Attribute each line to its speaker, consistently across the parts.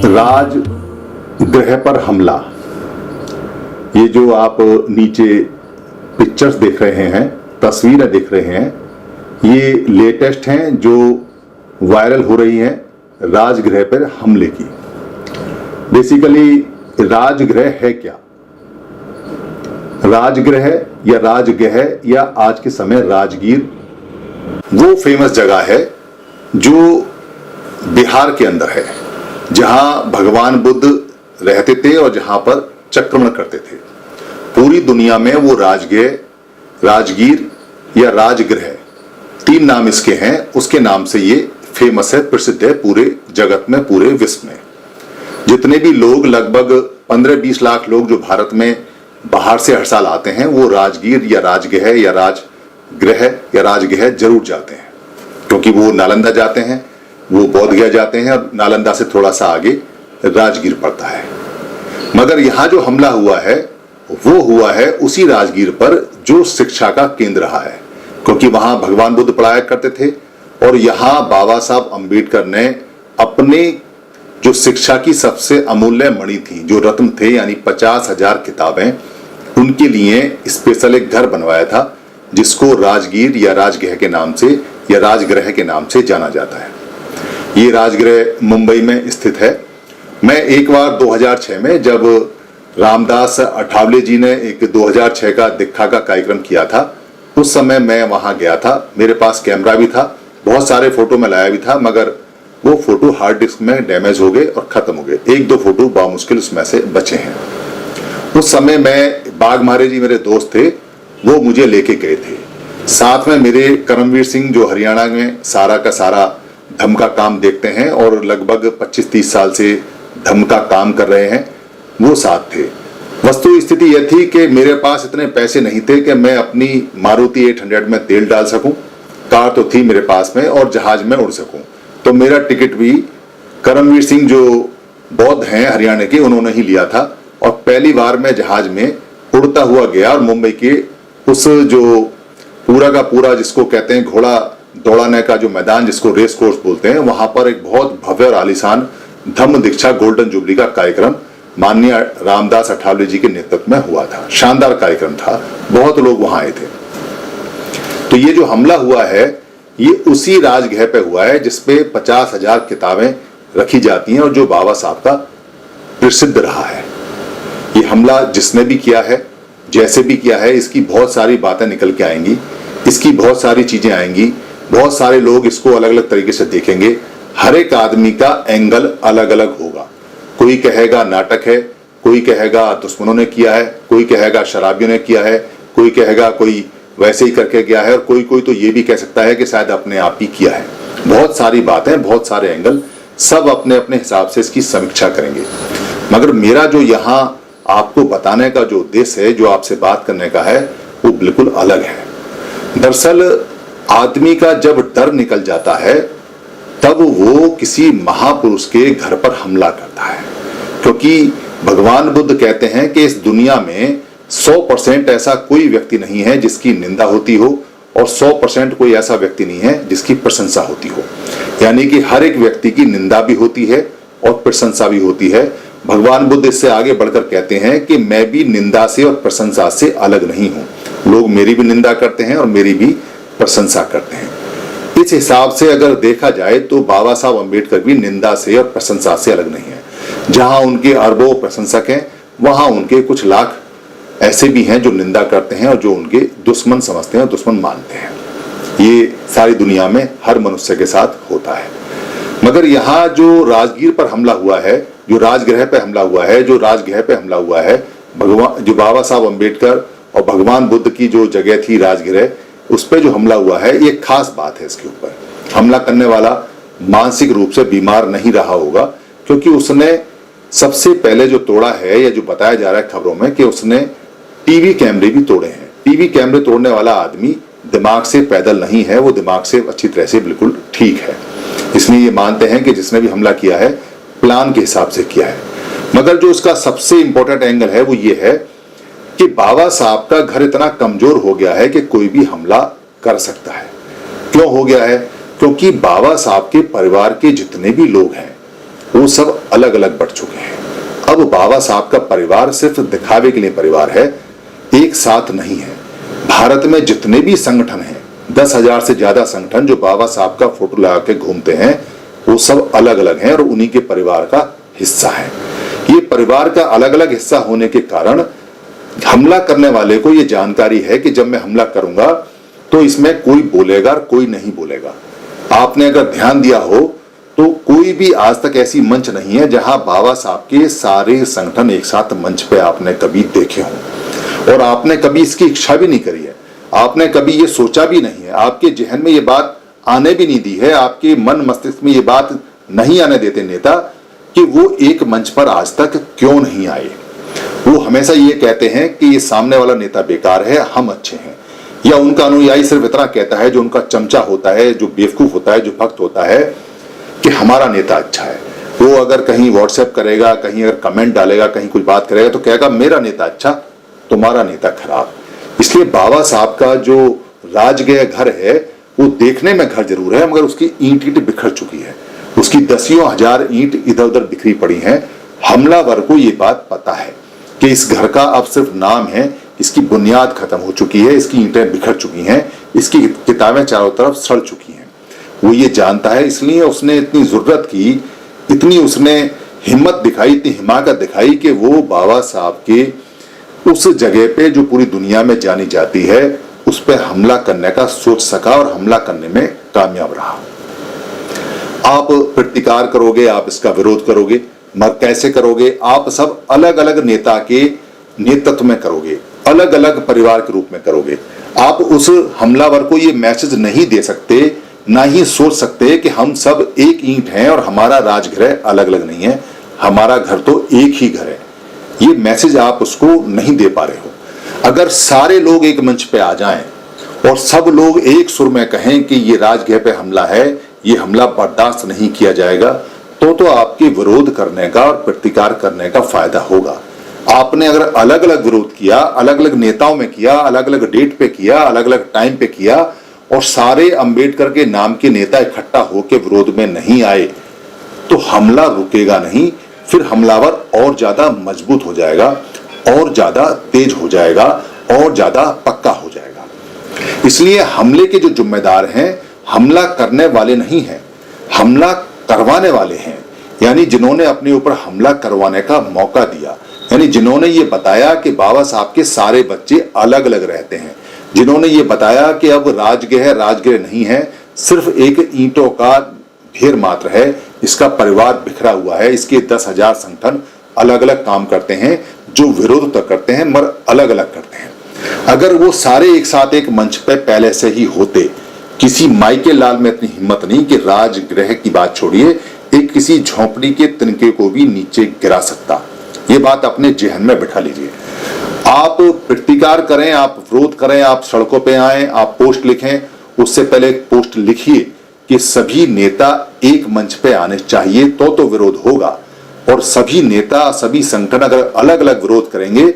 Speaker 1: राज ग्रह पर हमला, ये जो आप नीचे पिक्चर्स देख रहे हैं, तस्वीरें देख रहे हैं, ये लेटेस्ट हैं जो वायरल हो रही हैं राजगृह पर हमले की। बेसिकली राजगृह है क्या? राजगृह या राजगृह या आज के समय राजगीर वो फेमस जगह है जो बिहार के अंदर है, जहां भगवान बुद्ध रहते थे और जहां पर चक्रमण करते थे। पूरी दुनिया में वो राजगृह, राजगीर या राजगृह, तीन नाम इसके हैं। उसके नाम से ये फेमस है, प्रसिद्ध है पूरे जगत में, पूरे विश्व में। जितने भी लोग, लगभग 15-20 लाख लोग जो भारत में बाहर से हर साल आते हैं, वो राजगीर या राजगृह या राजगृह या राजगृह जरूर जाते हैं, क्योंकि वो नालंदा जाते हैं, वो बोध गया जाते हैं और नालंदा से थोड़ा सा आगे राजगीर पड़ता है। मगर यहाँ जो हमला हुआ है वो हुआ है उसी राजगीर पर जो शिक्षा का केंद्र रहा है, क्योंकि वहां भगवान बुद्ध पढ़ाया करते थे और यहाँ बाबा साहब अम्बेडकर ने अपने जो शिक्षा की सबसे अमूल्य मणि थी, जो रत्न थे, यानी 50,000 किताबें, उनके लिए स्पेशल एक घर बनवाया था जिसको राजगीर या राजगृह के नाम से या राजगृह के नाम से जाना जाता है। ये राजगृह मुंबई में स्थित है। मैं एक बार 2006 में जब रामदास अठावले जी ने एक 2006 का दीक्षा का कार्यक्रम किया था, उस समय मैं वहां गया था। मेरे पास कैमरा भी था, बहुत सारे फोटो में लाया भी था, मगर वो फोटो हार्ड डिस्क में डैमेज हो गए और खत्म हो गए। 1-2 फोटो बामुश्किल उसमें से बचे हैं। उस समय मैं बाघमारे जी मेरे दोस्त थे, वो मुझे लेके गए थे। साथ में मेरे करमवीर सिंह जो हरियाणा में सारा का सारा धम्म का काम देखते हैं और लगभग 25-30 साल से धम्म का काम कर रहे हैं, वो साथ थे। वस्तु स्थिति यह थी कि मेरे पास इतने पैसे नहीं थे कि मैं अपनी मारुति 800 में तेल डाल सकूं। कार तो थी मेरे पास में और जहाज में उड़ सकूं, तो मेरा टिकट भी करमवीर सिंह जो बौद्ध हैं हरियाणा के, उन्होंने ही लिया था। और पहली बार मैं जहाज में उड़ता हुआ गया और मुंबई के उस जो पूरा का पूरा जिसको कहते हैं घोड़ा दौड़ाने का जो मैदान, जिसको रेस कोर्स बोलते हैं, वहां पर एक बहुत भव्य और आलीशान धम्म दीक्षा गोल्डन जुबली का कार्यक्रम माननीय रामदास अठावले जी के नेतृत्व में हुआ था। शानदार कार्यक्रम था, बहुत लोग वहां आए थे। तो ये जो हमला हुआ है ये उसी राजगृह पे हुआ है जिसपे 50,000 किताबें रखी जाती हैं और जो बाबा साहब का प्रसिद्ध रहा है। ये हमला जिसने भी किया है, जैसे भी किया है, इसकी बहुत सारी बातें निकल के आएंगी, इसकी बहुत सारी चीजें आएंगी, बहुत सारे लोग इसको अलग अलग तरीके से देखेंगे। हर एक आदमी का एंगल अलग अलग होगा। कोई कहेगा नाटक है, कोई कहेगा दुश्मनों ने किया है, कोई कहेगा शराबियों ने किया है, कोई कहेगा कोई वैसे ही करके गया है, और कोई कोई तो ये भी कह सकता है कि शायद अपने आप ही किया है। बहुत सारी बातें, बहुत सारे एंगल, सब अपने अपने हिसाब से इसकी समीक्षा करेंगे। मगर मेरा जो यहाँ आपको बताने का जो उद्देश्य है, जो आपसे बात करने का है, वो बिल्कुल अलग है। दरअसल आदमी का जब डर निकल जाता है तब वो किसी महापुरुष के घर पर हमला करता है, क्योंकि भगवान बुद्ध कहते हैं कि इस दुनिया में 100% ऐसा कोई व्यक्ति नहीं है जिसकी निंदा होती हो और 100% कोई ऐसा व्यक्ति नहीं है जिसकी प्रशंसा होती हो। यानी कि हर एक व्यक्ति की निंदा भी होती है और प्रशंसा भी होती है। भगवान बुद्ध इससे आगे बढ़कर कहते हैं कि मैं भी निंदा से और प्रशंसा से अलग नहीं हूं। लोग मेरी भी निंदा करते हैं और मेरी भी प्रशंसा करते हैं। इस हिसाब से अगर देखा जाए तो बाबा साहब अम्बेडकर भी निंदा से और प्रशंसा से अलग नहीं है। जहां उनके अरबों प्रशंसक हैं, वहां उनके कुछ लाख ऐसे भी हैं जो निंदा करते हैं और जो उनके दुश्मन समझते हैं और दुश्मन मानते हैं। ये सारी दुनिया में हर मनुष्य के साथ होता है। मगर यहाँ जो राजगीर पर हमला हुआ है, जो राजगृह पे हमला हुआ है, जो राजगृह पे हमला हुआ है, भगवान जो बाबा साहब अम्बेडकर और भगवान बुद्ध की जो जगह थी राजगृह, उस पर जो हमला हुआ है, ये खास बात है। इसके ऊपर हमला करने वाला मानसिक रूप से बीमार नहीं रहा होगा, क्योंकि उसने सबसे पहले जो तोड़ा है, या जो बताया जा रहा है खबरों में, कि उसने टीवी कैमरे भी तोड़े हैं। टीवी कैमरे तोड़ने वाला आदमी दिमाग से पैदल नहीं है, वो दिमाग से अच्छी तरह से बिल्कुल ठीक है। इसलिए ये मानते हैं कि जिसने भी हमला किया है प्लान के हिसाब से किया है। मगर जो उसका सबसे इंपॉर्टेंट एंगल है वो ये है कि बाबा साहब का घर इतना कमजोर हो गया है कि कोई भी हमला कर सकता है। क्यों हो गया है? क्योंकि बाबा साहब के परिवार के जितने भी लोग हैं वो सब अलग अलग बढ़ चुके हैं। अब बाबा साहब का परिवार सिर्फ दिखावे के लिए परिवार है, एक साथ नहीं है। भारत में जितने भी संगठन हैं, 10,000 से ज्यादा संगठन जो बाबा साहब का फोटो लगा के घूमते हैं, वो सब अलग अलग हैं और उन्हीं के परिवार का हिस्सा है। ये परिवार का अलग अलग हिस्सा होने के कारण हमला करने वाले को ये जानकारी है कि जब मैं हमला करूंगा तो इसमें कोई बोलेगा और कोई नहीं बोलेगा। आपने अगर ध्यान दिया हो तो कोई भी आज तक ऐसी मंच नहीं है जहां बाबा साहब के सारे संगठन एक साथ मंच पे आपने कभी देखे हों, और आपने कभी इसकी इच्छा भी नहीं करी है, आपने कभी ये सोचा भी नहीं है, आपके जहन में ये बात आने भी नहीं दी है, आपके मन मस्तिष्क में ये बात नहीं आने देते नेता कि वो एक मंच पर आज तक क्यों नहीं आए। वो हमेशा ये कहते हैं कि ये सामने वाला नेता बेकार है, हम अच्छे हैं, या उनका अनुयायी सिर्फ इतना कहता है, जो उनका चमचा होता है, जो बेवकूफ होता है, जो भक्त होता है, कि हमारा नेता अच्छा है। वो अगर कहीं व्हाट्सएप करेगा, कहीं अगर कमेंट डालेगा, कहीं कुछ बात करेगा तो कहेगा मेरा नेता अच्छा, तुम्हारा नेता खराब। इसलिए बाबा साहब का जो राजगृह घर है वो देखने में घर जरूर है, मगर उसकी ईंट ईंट बिखर चुकी है, उसकी दसियों हजार ईंट इधर उधर बिखरी पड़ी हैं। हमलावर को ये बात पता है कि इस घर का अब सिर्फ नाम है, इसकी बुनियाद खत्म हो चुकी है, इसकी ईंटें बिखर चुकी हैं, इसकी किताबें चारों तरफ सड़ चुकी हैं। वो ये जानता है, इसलिए उसने इतनी जुर्रत की, इतनी उसने हिम्मत दिखाई, इतनी हिमाकत दिखाई कि वो बाबा साहब के उस जगह पे जो पूरी दुनिया में जानी जाती है उस पर हमला करने का सोच सका और हमला करने में कामयाब रहा। आप प्रतिकार करोगे, आप इसका विरोध करोगे, मगर कैसे करोगे? आप सब अलग अलग नेता के नेतृत्व में करोगे, अलग अलग परिवार के रूप में करोगे। आप उस हमलावर को ये मैसेज नहीं दे सकते, ना ही सोच सकते कि हम सब एक ईंट हैं और हमारा राजगृह अलग अलग नहीं है, हमारा घर तो एक ही घर है। ये मैसेज आप उसको नहीं दे पा रहे हो। अगर सारे लोग एक मंच पे आ जाएं और सब लोग एक सुर में कहें कि ये राजगृह पे हमला है, ये हमला बर्दाश्त नहीं किया जाएगा, तो आपके विरोध करने का और प्रतिकार करने का फायदा होगा। आपने अगर अलग अलग विरोध किया, अलग अलग नेताओं में किया, अलग अलग डेट पे किया, अलग अलग टाइम पे किया, और सारे अंबेडकर के नाम के नेता इकट्ठा होकर विरोध में नहीं आए, तो हमला रुकेगा नहीं। फिर हमलावर और ज्यादा मजबूत हो जाएगा, और ज्यादा तेज हो जाएगा, और ज्यादा पक्का हो जाएगा। इसलिए हमले के जो जिम्मेदार हैं, हमला करने वाले नहीं हैं, हमला करवाने वाले हैं। यानी जिन्होंने अपने ऊपर हमला करवाने का मौका दिया, यानी जिन्होंने ये बताया कि बाबा साहब के सारे बच्चे अलग अलग रहते हैं, जिन्होंने ये बताया कि अब राजगृह नहीं है, सिर्फ एक ईंटों का ढेर मात्र है, इसका परिवार बिखरा हुआ है, इसके 10,000 संगठन अलग अलग काम करते हैं, जो विरोध तो करते हैं मगर अलग अलग करते हैं। अगर वो सारे एक साथ एक मंच पे पहले से ही होते, किसी माइके लाल में इतनी हिम्मत नहीं कि राजगृह की बात छोड़िए, एक किसी झोंपड़ी के तिनके को भी नीचे गिरा सकता। ये बात अपने जहन में बिठा लीजिए। आप प्रतिकार करें, आप विरोध करें, आप सड़कों पे आएं, आप पोस्ट लिखें, उससे पहले एक पोस्ट लिखिए कि सभी नेता एक मंच पे आने चाहिए, तो विरोध होगा। और सभी नेता, सभी संगठन अगर अलग अलग विरोध करेंगे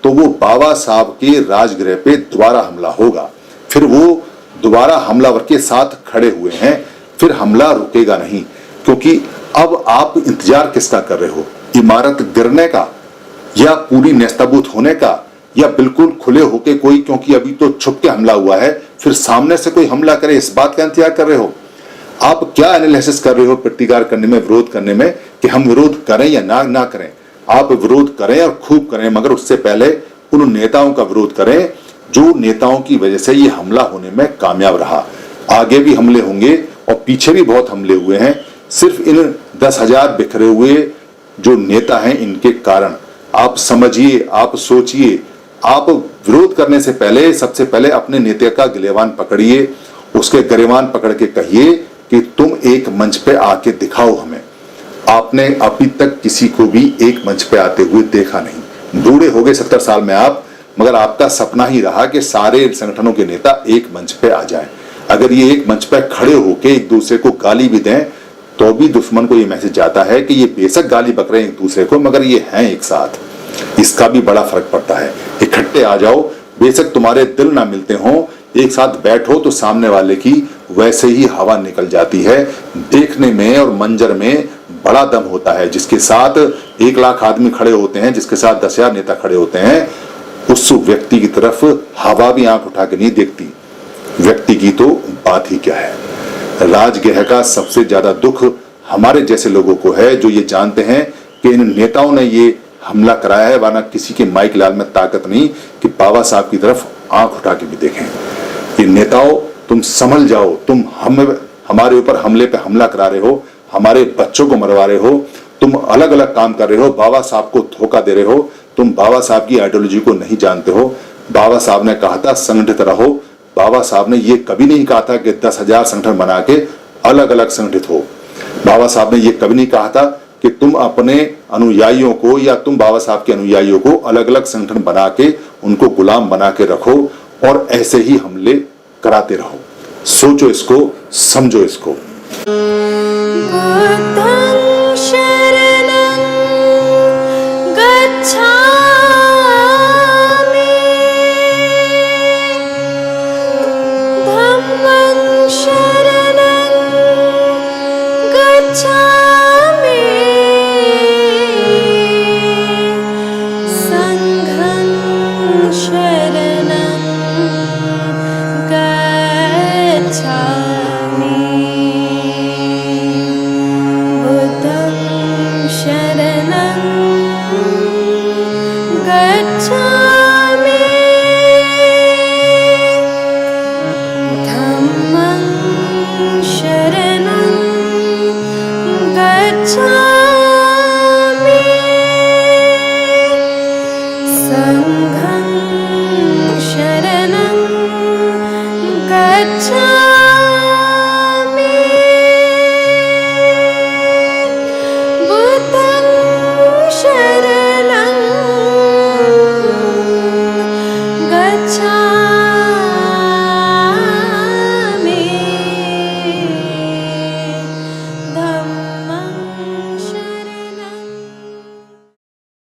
Speaker 1: तो वो बाबा साहब के राजगृह पे दोबारा हमला होगा। फिर वो दोबारा हमलावर के साथ खड़े हुए हैं, फिर हमला रुकेगा नहीं। क्योंकि अब आप इंतजार किसका कर रहे हो? इमारत गिरने का, या पूरी नेस्तनाबूद होने का, या बिल्कुल खुले होके कोई, क्योंकि अभी तो छुप के हमला हुआ है, फिर सामने से कोई हमला करे, इस बात का इंतजार कर रहे हो? आप क्या एनालिसिस कर रहे हो प्रतिकार करने में, विरोध करने में, कि हम विरोध करें या ना करें? आप विरोध करें और खूब करें, मगर उससे पहले उन नेताओं का विरोध करें जो नेताओं की वजह से ये हमला होने में कामयाब रहा। आगे भी हमले होंगे और पीछे भी बहुत हमले हुए हैं, सिर्फ इन 10,000 बिखरे हुए जो नेता हैं इनके कारण। आप समझिए, आप सोचिए, आप विरोध करने से पहले सबसे पहले अपने नेता का गिलेवान पकड़िए, उसके गिलेवान पकड़ के कहिए कि तुम एक मंच पे आके दिखाओ हमें। आपने अभी तक किसी को भी एक मंच पे आते हुए देखा नहीं। बूढ़े हो गए 70 साल में आप, मगर आपका सपना ही रहा कि सारे संगठनों के नेता एक मंच पे आ जाएं। अगर ये एक मंच पे खड़े होके एक दूसरे को गाली भी दें तो भी दुश्मन को ये मैसेज जाता है कि ये बेशक गाली बक रहे हैं एक दूसरे को, मगर ये हैं एक साथ। इसका भी बड़ा फर्क पड़ता है। इकट्ठे आ जाओ, बेशक तुम्हारे दिल ना मिलते हों, एक साथ बैठो तो सामने वाले की वैसे ही हवा निकल जाती है। देखने में और मंजर में बड़ा दम होता है। जिसके साथ 1 लाख आदमी खड़े होते हैं, जिसके साथ 10,000 नेता खड़े होते हैं, उस व्यक्ति की तरफ हवा भी आंख उठा के नहीं देखती। व्यक्ति की तो बात ही क्या है। राजगृह का सबसे ज्यादा दुख हमारे जैसे लोगों को है, जो ये जानते हैं कि इन नेताओं ने ये हमला कराया है, वरना किसी के माइक लाल में ताकत नहीं कि बाबा साहब की तरफ आंख उठा के भी देखें। ये नेताओं, तुम संभल जाओ। तुम हमारे ऊपर हमले पे हमला करा रहे हो, हमारे बच्चों को मरवा रहे हो, तुम अलग अलग काम कर रहे हो, बाबा साहब को धोखा दे रहे हो, तुम बाबा साहब की आइडियोलॉजी को नहीं जानते हो। बाबा साहब ने कहा था संगठित रहो। बाबा साहब ने ये कभी नहीं कहा था कि 10,000 संगठन बना के अलग अलग संगठित हो। बाबा साहब ने ये कभी नहीं कहा था कि तुम अपने अनुयायियों को या तुम बाबा साहब के अनुयायियों को अलग अलग संगठन बना के उनको गुलाम बना के रखो और ऐसे ही हमले कराते रहो। सोचो इसको, समझो इसको।
Speaker 2: बुद्धं शरणं गच्छामि, धम्मं शरणं गच्छामि, संघं शरणं गच्छामि, बुद्धं शरणं गच्छामि, धम्मं शरणं गच्छामि।